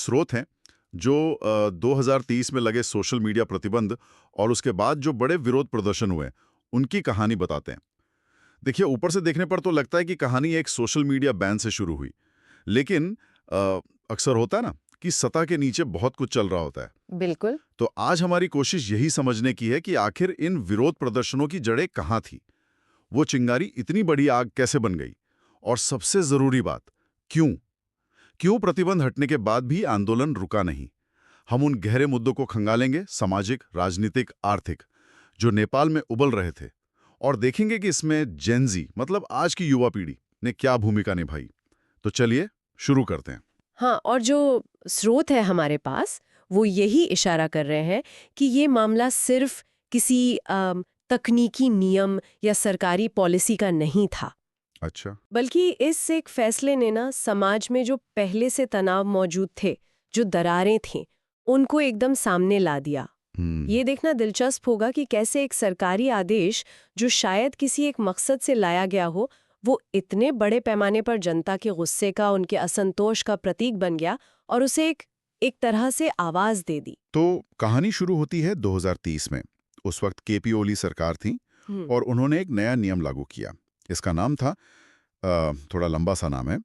स्रोत हैं जो 2030 में लगे सोशल मीडिया प्रतिबंध और उसके बाद जो बड़े विरोध प्रदर्शन हुए उनकी कहानी बताते हैं। देखिए, ऊपर से देखने पर तो लगता है कि कहानी एक सोशल मीडिया बैन से शुरू हुई, लेकिन अक्सर होता है ना कि सतह के नीचे बहुत कुछ चल रहा होता है। बिल्कुल। तो आज हमारी कोशिश यही समझने की है कि आखिर इन विरोध प्रदर्शनों की जड़ें कहाँ थी, वो चिंगारी इतनी बड़ी आग कैसे बन गई, और सबसे जरूरी बात, क्यों क्यों प्रतिबंध हटने के बाद भी आंदोलन रुका नहीं। हम उन गहरे मुद्दों को खंगालेंगे, सामाजिक, राजनीतिक, आर्थिक, जो नेपाल में उबल रहे थे, और देखेंगे कि इसमें जेनजी मतलब आज की युवा पीढ़ी ने क्या भूमिका निभाई। तो चलिए शुरू करते हैं। हाँ, और जो स्रोत है हमारे पास वो यही इशारा कर रहे हैं कि ये मामला सिर्फ किसी तकनीकी नियम या सरकारी पॉलिसी का नहीं था, अच्छा। बल्कि इस एक फैसले ने ना समाज में जो पहले से तनाव मौजूद थे, जो दरारें थीं, उनको एकदम सामने ला दिया। ये देखना दिलचस्प होगा कि कैसे एक सरकारी आदेश जो शायद किसी एक मकसद से लाया गया हो, वो इतने बड़े पैमाने पर जनता के गुस्से का, उनके असंतोष का प्रतीक बन गया और उसे एक तरह से आवाज दे दी। तो कहानी शुरू होती है 2030 में। उस वक्त केपी ओली सरकार थी और उन्होंने एक नया नियम लागू किया। इसका नाम था, थोड़ा लंबा सा नाम है,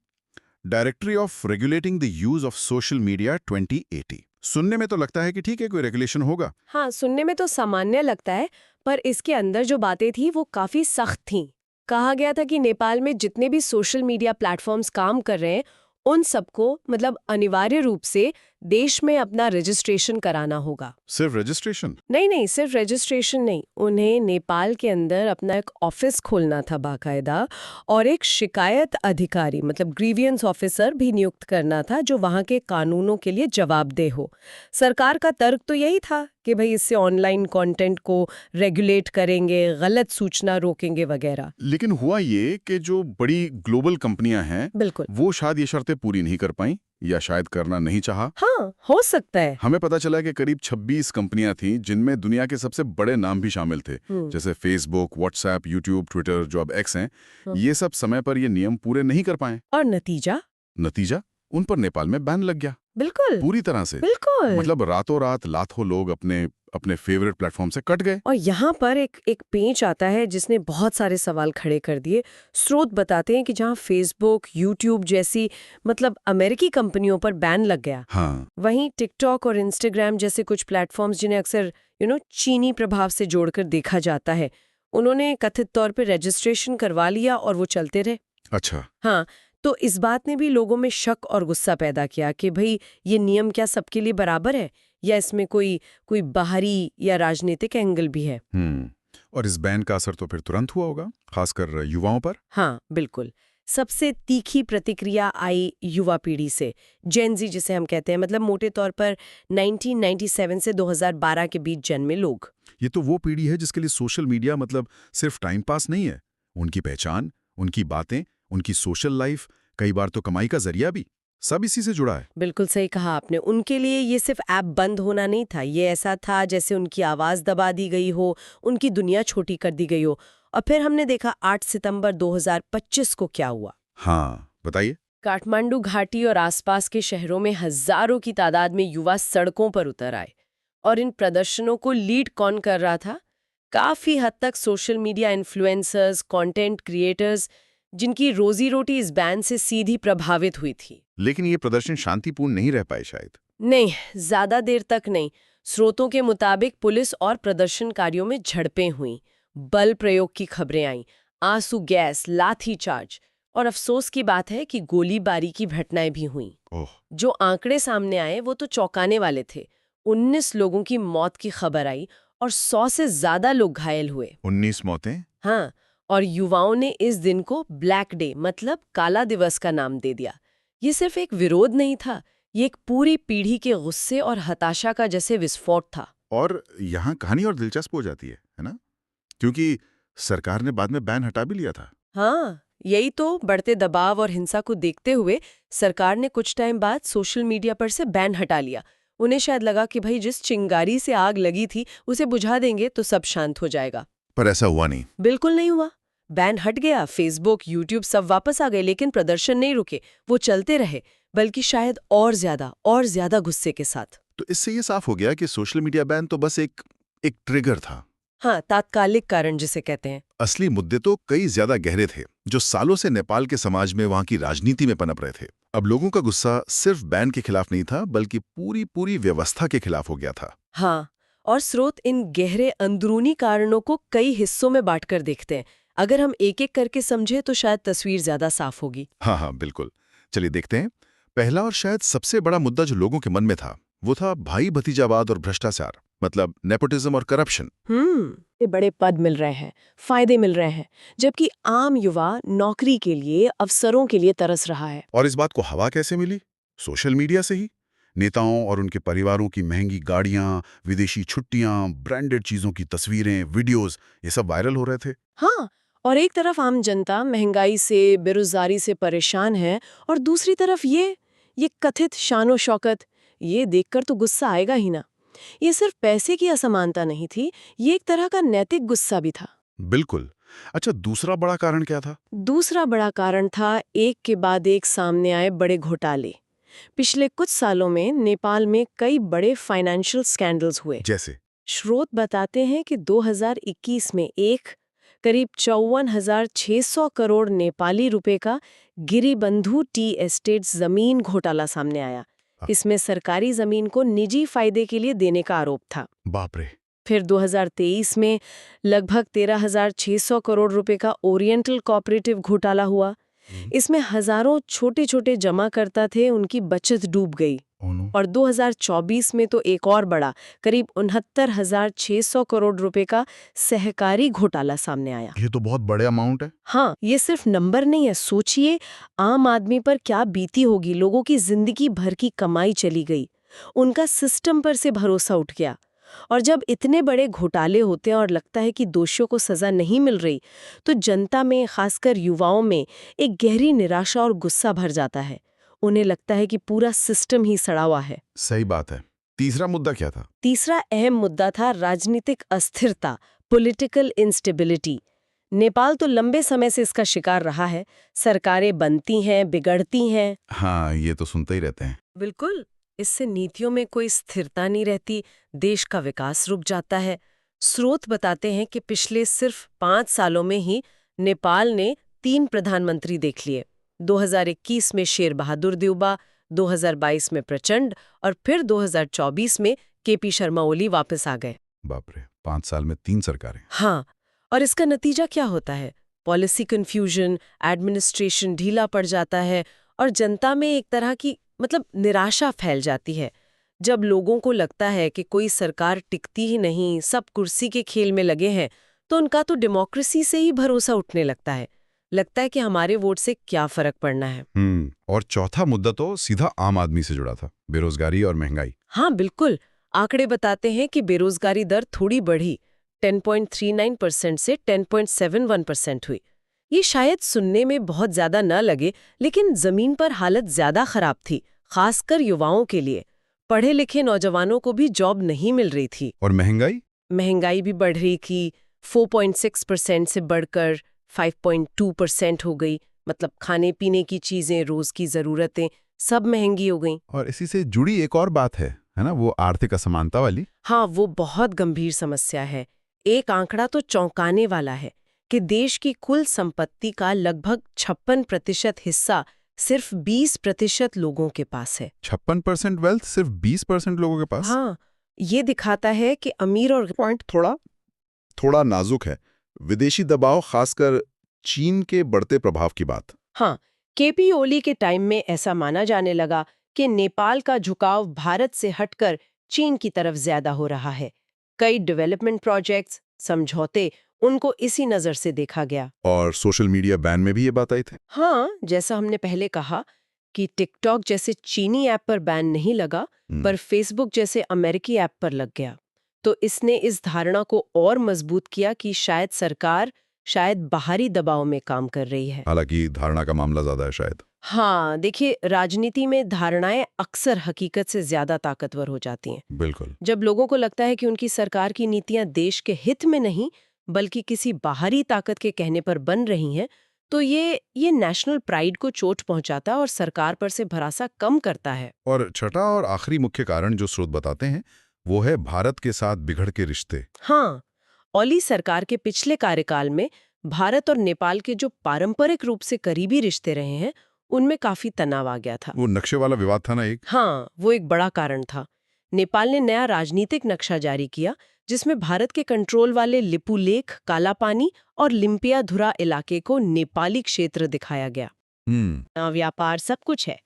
directory of regulating the use of social media 2080। सुनने में तो लगता है कि ठीक है, कोई रेगुलेशन होगा। हाँ, सुनने में तो सामान्य लगता है, पर इसके अंदर जो बातें थी वो काफी सख्त थीं। कहा गया था कि नेपाल में जितने भी सोशल मीडिया प्लेटफॉर्म्स काम कर रहे हैं, उन सबको मतलब अनिवार्य रूप से देश में अपना रजिस्ट्रेशन कराना होगा। सिर्फ रजिस्ट्रेशन? नहीं नहीं, सिर्फ रजिस्ट्रेशन नहीं, उन्हें नेपाल के अंदर अपना एक ऑफिस खोलना था बाकायदा, और एक शिकायत अधिकारी मतलब ग्रीवियंस ऑफिसर भी नियुक्त करना था जो वहाँ के कानूनों के लिए जवाबदेह हो। सरकार का तर्क तो यही था कि भाई इससे ऑनलाइन कंटेंट को रेगुलेट करेंगे, गलत सूचना रोकेंगे वगैरह। लेकिन हुआ ये कि जो बड़ी ग्लोबल कंपनियां हैं, बिल्कुल। वो शायद ये शर्तें पूरी नहीं कर पाई, या शायद करना नहीं चाहा। हाँ, हो सकता है। हमें पता चला कि करीब 26 कंपनियां थीं जिनमें दुनिया के सबसे बड़े नाम भी शामिल थे, जैसे फेसबुक, व्हाट्सएप, यूट्यूब, ट्विटर, जो अब एक्स हैं। ये सब समय पर ये नियम पूरे नहीं कर पाए। और नतीजा उन पर नेपाल में बैन लग गया। बिल्कुल पूरी तरह से। बिल्कुल। मतलब रातों रात लाखों लोग अपने फेवरेट प्लेटफॉर्म से कट गए। और यहाँ पर एक पेंच आता है जिसने बहुत सारे सवाल खड़े कर दिए। स्रोत बताते हैं कि जहाँ फेसबुक, यूट्यूब जैसी मतलब अमेरिकी कंपनियों पर बैन लग गया, हाँ, वहीं टिकटॉक और इंस्टाग्राम जैसे कुछ प्लेटफॉर्म्स जिन्हें अक्सर चीनी प्रभाव से जोड़कर देखा जाता है, उन्होंने कथित तौर पर रजिस्ट्रेशन करवा लिया और वो चलते रहे। अच्छा। हाँ, तो इस बात ने भी लोगों में शक और गुस्सा पैदा किया कि भाई ये नियम क्या सबके लिए बराबर है, या इसमें कोई बाहरी या राजनीतिक एंगल भी है। और इस बैन का असर तो फिर तुरंत हुआ होगा, खासकर युवाओं पर। हाँ बिल्कुल। सबसे तीखी प्रतिक्रिया आई युवा पीढ़ी से, जेनजी जिसे हम कहते हैं, मतलब मोटे तौर पर 1997 से 2012 के बीच जन्मे लोग। ये तो वो पीढ़ी है जिसके लिए सोशल मीडिया मतलब सिर्फ टाइम पास नहीं है, उनकी पहचान, उनकी बातें, उनकी सोशल लाइफ, कई बार तो कमाई का जरिया भी, सब इसी से जुड़ा है। बिल्कुल सही कहा आपने। उनके लिए ये सिर्फ ऐप बंद होना नहीं था, ये ऐसा था जैसे उनकी आवाज दबा दी गई हो, उनकी दुनिया छोटी कर दी गई हो। और फिर हमने देखा 8 सितंबर 2025 को क्या हुआ। हाँ, बताइए। काठमांडू घाटी और आसपास के शहरों में हजारों की तादाद में युवा सड़कों पर उतर आए, और इन प्रदर्शनों को लीड कौन कर रहा था? काफी हद तक social media influencers, content creators, जिनकी रोजी रोटी इस बैन से सीधी प्रभावित हुई थी। लेकिन ये प्रदर्शन शांतिपूर्ण नहीं रह पाए शायद। नहीं, ज्यादा देर तक नहीं। स्रोतों के मुताबिक पुलिस और प्रदर्शनकारियों में झड़पें हुईं, बल प्रयोग की खबरें आईं, आंसू गैस, लाठी चार्ज, और अफसोस की बात है कि गोलीबारी की घटनाएं भी हुईं। जो आंकड़े सामने आए वो तो चौंकाने वाले थे। 19 लोगों की मौत की खबर आई और 100 से ज्यादा लोग घायल हुए। 19 मौतें? हाँ, और युवाओं ने इस दिन को ब्लैक डे मतलब काला दिवस का नाम दे दिया। ये सिर्फ एक विरोध नहीं था, ये एक पूरी पीढ़ी के गुस्से और हताशा का जैसे विस्फोट था। और यहाँ कहानी और दिलचस्प हो जाती है ना? क्योंकि सरकार ने बाद में बैन हटा भी लिया था। हाँ, यही तो। बढ़ते दबाव और हिंसा को देखते हुए सरकार ने कुछ टाइम बाद सोशल मीडिया पर से बैन हटा लिया। उन्हें शायद लगा कि भाई जिस चिंगारी से आग लगी थी उसे बुझा देंगे तो सब शांत हो जाएगा। पर ऐसा हुआ नहीं। बिल्कुल नहीं हुआ। बैन हट गया, फेसबुक, यूट्यूब सब वापस आ गए, लेकिन प्रदर्शन नहीं रुके, वो चलते रहे। बल्कि शायद और ज्यादा गुस्से के साथ। तो इससे ये साफ हो गया कि सोशल मीडिया बैन तो बस एक ट्रिगर था। हाँ, तात्कालिक कारण जिसे कहते हैं। असली मुद्दे तो कई ज्यादा गहरे थे, जो सालों से नेपाल के समाज में, वहां की राजनीति में पनप रहे थे। अब लोगों का गुस्सा सिर्फ बैन के खिलाफ नहीं था, बल्कि पूरी पूरी व्यवस्था के खिलाफ हो गया था। हाँ, और स्रोत इन गहरे अंदरूनी कारणों को कई हिस्सों में बांटकर देखते हैं। अगर हम एक एक करके समझे तो शायद तस्वीर ज्यादा साफ होगी। हाँ हाँ, बिल्कुल। चलिए देखते हैं। पहला और शायद सबसे बड़ा मुद्दा जो लोगों के मन में था, वो था भाई भतीजावाद और भ्रष्टाचार, मतलब नेपोटिज्म और करप्शन। ये बड़े पद मिल रहे हैं, फायदे मिल रहे हैं, जबकि आम युवा नौकरी के लिए, अवसरों के लिए तरस रहा है। और इस बात को हवा कैसे मिली? सोशल मीडिया से ही। नेताओं और उनके परिवारों की महंगी गाड़ियां, विदेशी छुट्टियां, ब्रांडेड चीजों की तस्वीरें, वीडियोस, ये सब वायरल हो रहे थे। हाँ, और एक तरफ आम जनता महंगाई से, बेरोजगारी से परेशान है, और दूसरी तरफ ये कथित शानो शौकत, ये देखकर तो गुस्सा आएगा ही ना। ये सिर्फ पैसे की असमानता नहीं थी, ये एक तरह का नैतिक गुस्सा भी था। बिल्कुल। अच्छा, दूसरा बड़ा कारण क्या था? दूसरा बड़ा कारण था एक के बाद एक सामने आए बड़े घोटाले। पिछले कुछ सालों में नेपाल में कई बड़े फाइनेंशियल स्कैंडल्स हुए। जैसे? स्रोत बताते हैं कि 2021 में एक करीब 54,600 करोड़ नेपाली रुपए का गिरिबंधु टी एस्टेट्स जमीन घोटाला सामने आया। इसमें सरकारी जमीन को निजी फायदे के लिए देने का आरोप था। बाप रे। फिर 2023 में लगभग 13,600 करोड़ रुपए का ओरिएंटल कोऑपरेटिव घोटाला हुआ। इसमें हजारों छोटे छोटे जमाकर्ता थे, उनकी बचत डूब गई। और 2024 में तो एक और बड़ा, करीब 69,600 करोड़ रुपए का सहकारी घोटाला सामने आया। ये तो बहुत बड़े अमाउंट है। हाँ, ये सिर्फ नंबर नहीं है। सोचिए आम आदमी पर क्या बीती होगी। लोगों की जिंदगी भर की कमाई चली गई, उनका सिस्टम पर से भरोसा उठ गया। और जब इतने बड़े घोटाले होते हैं और लगता है कि दोषियों को सजा नहीं मिल रही, तो जनता में, खासकर युवाओं में, एक गहरी निराशा और गुस्सा भर जाता है। उन्हें लगता है कि पूरा सिस्टम ही सड़ा हुआ है। सही बात है। तीसरा मुद्दा क्या था? तीसरा अहम मुद्दा था राजनीतिक अस्थिरता, पॉलिटिकल इंस्टेबिलिटी। नेपाल तो लंबे समय से इसका शिकार रहा है। सरकारें बनती हैं, बिगड़ती हैं। हाँ, ये तो सुनते ही रहते हैं। बिल्कुल, इससे नीतियों में कोई स्थिरता नहीं रहती, देश का विकास रुक जाता है। स्रोत बताते हैं कि पिछले सिर्फ 5 सालों में ही नेपाल ने 3 प्रधानमंत्री देख लिए। 2021 में शेर बहादुर देउबा, 2022 में प्रचंड, और फिर 2024 में केपी शर्मा ओली वापस आ गए। बाप रे, 5 साल में 3 सरकारें। हाँ, और इसका नतीजा क्या होता है? पॉलिसी कंफ्यूजन, एडमिनिस्ट्रेशन ढीला पड़ जाता है, और जनता में एक तरह की निराशा फैल जाती है। जब लोगों को लगता है कि कोई सरकार टिकती ही नहीं, सब कुर्सी के खेल में लगे हैं, तो उनका तो डेमोक्रेसी से ही भरोसा उठने लगता है। लगता है कि हमारे वोट से क्या फर्क पड़ना है। और चौथा मुद्दा तो सीधा आम आदमी से जुड़ा था, बेरोजगारी और महंगाई। हाँ बिल्कुल, आंकड़े बताते हैं कि बेरोजगारी दर थोड़ी बढ़ी, 10.39% से 10.71% हुई। ये शायद सुनने में बहुत ज्यादा न लगे, लेकिन जमीन पर हालत ज्यादा खराब थी, खासकर युवाओं के लिए। पढ़े लिखे नौजवानों को भी जॉब नहीं मिल रही थी। और महंगाई भी बढ़ रही थी, 4.6% से बढ़कर 5.2% हो गई। मतलब खाने पीने की चीजें, रोज की जरूरतें सब महंगी हो गई। और इसी से जुड़ी एक और बात है ना, वो आर्थिक असमानता वाली। हाँ, वो बहुत गंभीर समस्या है। एक आंकड़ा तो चौंकाने वाला है कि देश की कुल संपत्ति का लगभग 56% हिस्सा सिर्फ 20% लोगों के पास है। 56% वेल्थ सिर्फ 20% लोगों के पास? हाँ, ये दिखाता है कि अमीर और पॉइंट थोड़ा नाजुक है। विदेशी दबाव, खासकर चीन के बढ़ते प्रभाव की बात। हाँ, केपी ओली के टाइम में ऐसा माना जाने लगा कि नेपाल का झुकाव भारत से हटकर चीन की तरफ ज्यादा हो रहा है। कई डेवलपमेंट प्रोजेक्ट्स, समझौते, उनको इसी नजर से देखा गया। और सोशल मीडिया बैन में भी ये बात आई थी। हाँ, जैसा हमने पहले कहा कि टिकटॉक जैसे चीनी ऐप पर बैन नहीं लगा, पर फेसबुक जैसे अमेरिकी ऐप पर लग गया। तो इसने इस धारणा को और मजबूत किया कि शायद सरकार बाहरी दबाव में काम कर रही है। हालांकि धारणा का मामला ज्यादा है शायद। हाँ, देखिए, राजनीति में धारणाएं अक्सर हकीकत से ज्यादा ताकतवर हो जाती हैं। बिल्कुल। जब लोगों को लगता है कि उनकी सरकार की नीतियां देश के हित में नहीं, बल्कि किसी बाहरी ताकत के कहने पर बन रही हैं, तो ये नेशनल प्राइड को चोट पहुंचाता है और सरकार पर से भरोसा कम करता है। और छठा और आखिरी मुख्य कारण जो स्रोत बताते हैं वो है भारत के साथ बिगड़ के रिश्ते। हाँ, ओली सरकार के पिछले कार्यकाल में भारत और नेपाल के जो पारंपरिक रूप से करीबी रिश्ते रहे हैं, उनमें काफी तनाव आ गया था। वो नक्शे वाला विवाद था ना एक। हाँ, वो एक बड़ा कारण था। नेपाल ने नया राजनीतिक नक्शा जारी किया जिसमें भारत के कंट्रोल वाले लिपुलेख, कालापानी और लिम्पियाधुरा इलाके को नेपाली क्षेत्र दिखाया गया। व्यापार सब कुछ है।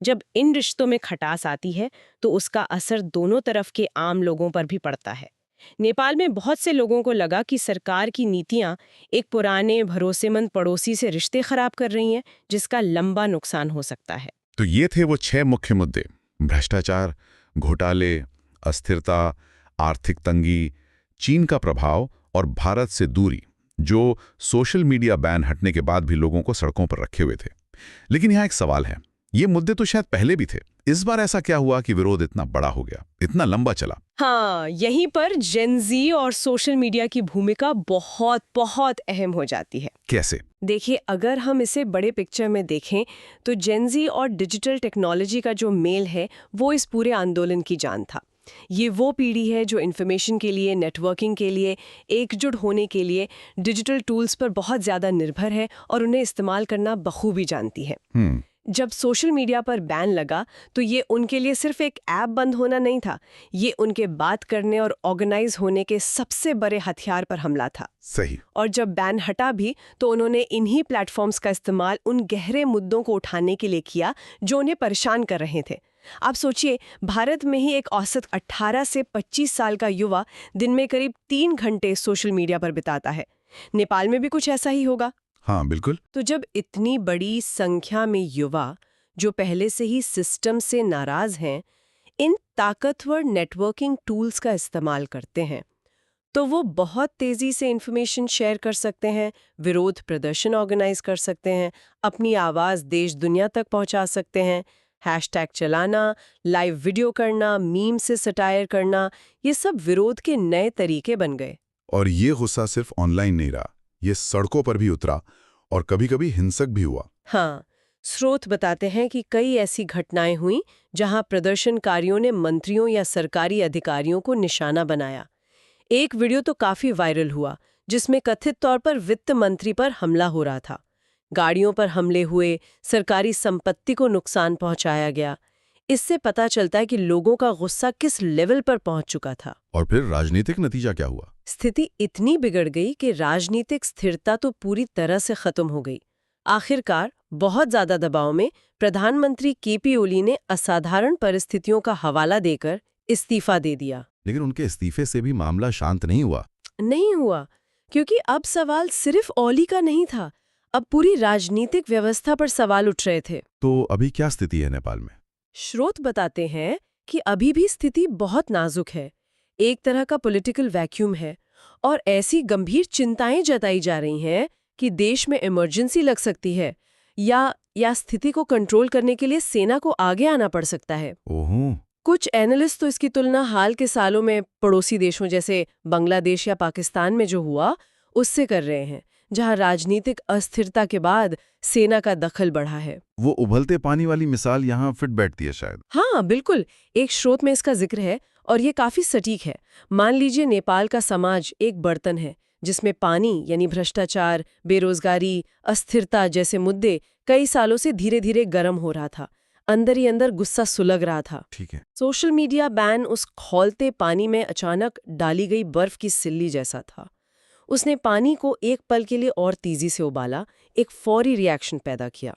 जब इन रिश्तों में खटास आती है तो उसका असर दोनों तरफ के आम लोगों पर भी पड़ता है। नेपाल में बहुत से लोगों को लगा कि सरकार की नीतियां एक पुराने भरोसेमंद पड़ोसी से रिश्ते खराब कर रही हैं, जिसका लंबा नुकसान हो सकता है। तो ये थे वो 6 मुख्य मुद्दे: भ्रष्टाचार, घोटाले, अस्थिरता, आर्थिक तंगी, चीन का प्रभाव और भारत से दूरी, जो सोशल मीडिया बैन हटने के बाद भी लोगों को सड़कों पर रखे हुए थे। लेकिन यहाँ एक सवाल है, ये मुद्दे तो शायद पहले भी थे, इस बार ऐसा क्या हुआ कि विरोध इतना बड़ा हो गया, इतना लंबा चला? हाँ, यहीं पर जेन ज़ी और सोशल मीडिया की भूमिका बहुत बहुत अहम हो जाती है। कैसे? देखिए, अगर हम इसे बड़े पिक्चर में देखें तो जेन ज़ी और डिजिटल टेक्नोलॉजी का जो मेल है वो इस पूरे आंदोलन की जान था। ये वो पीढ़ी है जो इन्फॉर्मेशन के लिए, नेटवर्किंग के लिए, एकजुट होने के लिए डिजिटल टूल्स पर बहुत ज़्यादा निर्भर है और उन्हें इस्तेमाल करना बखूबी जानती है। जब सोशल मीडिया पर बैन लगा तो ये उनके लिए सिर्फ एक ऐप बंद होना नहीं था, ये उनके बात करने और ऑर्गेनाइज होने के सबसे बड़े हथियार पर हमला था। सही। और जब बैन हटा भी तो उन्होंने इन्हीं प्लेटफॉर्म्स का इस्तेमाल उन गहरे मुद्दों को उठाने के लिए किया जो उन्हें परेशान कर रहे थे। आप सोचिए, भारत में ही एक औसत 18 से 25 साल का युवा दिन में करीब 3 घंटे सोशल मीडिया पर बिताता है। नेपाल में भी कुछ ऐसा ही होगा। हाँ, बिल्कुल। तो जब इतनी बड़ी संख्या में युवा जो पहले से ही सिस्टम से नाराज हैं, इन ताकतवर नेटवर्किंग टूल्स का इस्तेमाल करते हैं, तो वो बहुत तेजी से इंफॉर्मेशन शेयर कर सकते हैं, विरोध प्रदर्शन ऑर्गेनाइज कर सकते हैं, अपनी आवाज़ देश दुनिया तक पहुंचा सकते हैं। हैशटैग चलाना, लाइव वीडियो करना, मीम से सटायर करना, ये सब विरोध के नए तरीके बन गए। और ये गुस्सा सिर्फ ऑनलाइन नहीं रहा, ये सड़कों पर भी उतरा और कभी-कभी हिंसक भी हुआ। हाँ, स्रोत बताते हैं कि कई ऐसी घटनाएं हुई जहां प्रदर्शनकारियों ने मंत्रियों या सरकारी अधिकारियों को निशाना बनाया। एक वीडियो तो काफी वायरल हुआ जिसमें कथित तौर पर वित्त मंत्री पर हमला हो रहा था। गाड़ियों पर हमले हुए, सरकारी संपत्ति को नुकसान पहुंचाया गया। इससे पता चलता है कि लोगों का गुस्सा किस लेवल पर पहुंच चुका था। और फिर राजनीतिक नतीजा क्या हुआ? स्थिति इतनी बिगड़ गई कि राजनीतिक स्थिरता तो पूरी तरह से खत्म हो गई। आखिरकार बहुत ज्यादा दबाव में प्रधानमंत्री केपी ओली ने असाधारण परिस्थितियों का हवाला देकर इस्तीफा दे दिया। लेकिन उनके इस्तीफे से भी मामला शांत नहीं हुआ। नहीं हुआ, क्योंकि अब सवाल सिर्फ ओली का नहीं था, अब पूरी राजनीतिक व्यवस्था पर सवाल उठ रहे थे। तो अभी क्या स्थिति है नेपाल में? स्रोत बताते हैं कि अभी भी स्थिति बहुत नाजुक है। एक तरह का पॉलिटिकल वैक्यूम है और ऐसी गंभीर चिंताएं जताई जा रही हैं कि देश में इमरजेंसी लग सकती है या स्थिति को कंट्रोल करने के लिए सेना को आगे आना पड़ सकता है। ओहो। कुछ एनालिस्ट तो इसकी तुलना हाल के सालों में पड़ोसी देशों जैसे बांग्लादेश या पाकिस्तान में जो हुआ उससे कर रहे हैं, जहां राजनीतिक अस्थिरता के बाद सेना का दखल बढ़ा है। वो उबलते पानी वाली मिसाल यहाँ फिट बैठती है शायद। हाँ, बिल्कुल। एक स्रोत में इसका जिक्र है और ये काफी सटीक है। मान लीजिए नेपाल का समाज एक बर्तन है जिसमें पानी यानी भ्रष्टाचार, बेरोजगारी, अस्थिरता जैसे मुद्दे कई सालों से धीरे धीरे गर्म हो रहा था। अंदर ही अंदर गुस्सा सुलग रहा था। ठीक है। सोशल मीडिया बैन उस खौलते पानी में अचानक डाली गई बर्फ की सिल्ली जैसा था। उसने पानी को एक पल के लिए और तेजी से उबाला, एक फौरी रिएक्शन पैदा किया।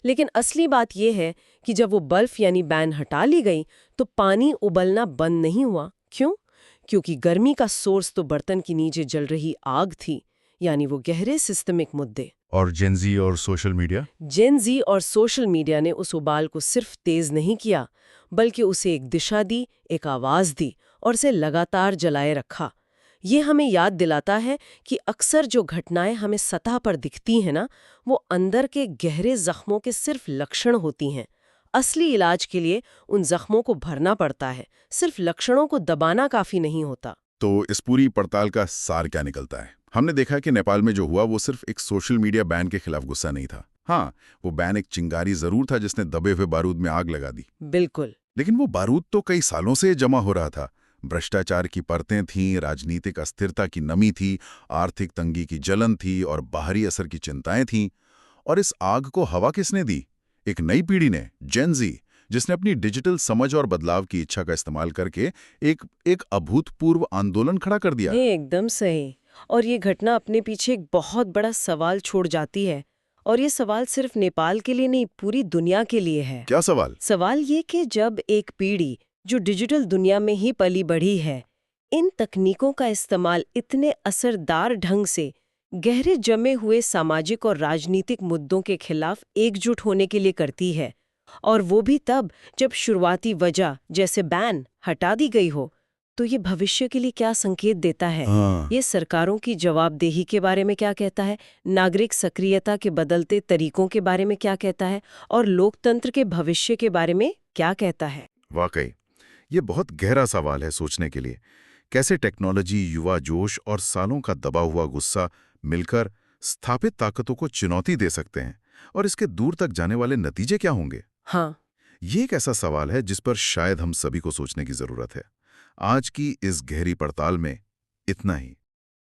लेकिन असली बात यह है कि जब वो बर्फ यानी बैन हटा ली गई तो पानी उबलना बंद नहीं हुआ। क्यों? क्योंकि गर्मी का सोर्स तो बर्तन के नीचे जल रही आग थी, यानी वो गहरे सिस्टमिक मुद्दे। और जेन ज़ी और सोशल मीडिया? जेन ज़ी और सोशल मीडिया ने उस उबाल को सिर्फ तेज नहीं किया, बल्कि उसे एक दिशा दी, एक आवाज दी और उसे लगातार जलाए रखा। ये हमें याद दिलाता है कि अक्सर जो घटनाएं हमें सतह पर दिखती हैं ना, वो अंदर के गहरे जख्मों के सिर्फ लक्षण होती हैं। असली इलाज के लिए उन जख्मों को भरना पड़ता है, सिर्फ लक्षणों को दबाना काफी नहीं होता। तो इस पूरी पड़ताल का सार क्या निकलता है? हमने देखा कि नेपाल में जो हुआ वो सिर्फ एक सोशल मीडिया बैन के खिलाफ गुस्सा नहीं था। हाँ, वो बैन एक चिंगारी जरूर था जिसने दबे हुए बारूद में आग लगा दी। बिल्कुल। लेकिन वो बारूद तो कई सालों से जमा हो रहा था। भ्रष्टाचार की परतें थीं, राजनीतिक अस्थिरता की नमी थी, आर्थिक तंगी की जलन थी और बाहरी असर की चिंताएं थीं। और इस आग को हवा किसने दी? एक नई पीढ़ी ने, जेन ज़ी, जिसने अपनी डिजिटल समझ और बदलाव की इच्छा का इस्तेमाल करके एक एक अभूतपूर्व आंदोलन खड़ा कर दिया। नहीं, एकदम सही। और ये घटना अपने पीछे एक बहुत बड़ा सवाल छोड़ जाती है। और ये सवाल सिर्फ नेपाल के लिए नहीं, पूरी दुनिया के लिए है। क्या सवाल? सवाल ये कि जब एक पीढ़ी जो डिजिटल दुनिया में ही पली बढ़ी है, इन तकनीकों का इस्तेमाल इतने असरदार ढंग से गहरे जमे हुए सामाजिक और राजनीतिक मुद्दों के खिलाफ एकजुट होने के लिए करती है, और वो भी तब जब शुरुआती वजह जैसे बैन हटा दी गई हो, तो ये भविष्य के लिए क्या संकेत देता है? हाँ। ये सरकारों की जवाबदेही के बारे में क्या कहता है, नागरिक सक्रियता के बदलते तरीकों के बारे में क्या कहता है, और लोकतंत्र के भविष्य के बारे में क्या कहता है? वाकई ये बहुत गहरा सवाल है सोचने के लिए। कैसे टेक्नोलॉजी, युवा जोश और सालों का दबा हुआ गुस्सा मिलकर स्थापित ताकतों को चुनौती दे सकते हैं, और इसके दूर तक जाने वाले नतीजे क्या होंगे? हाँ। ये एक ऐसा सवाल है जिस पर शायद हम सभी को सोचने की जरूरत है। आज की इस गहरी पड़ताल में इतना ही।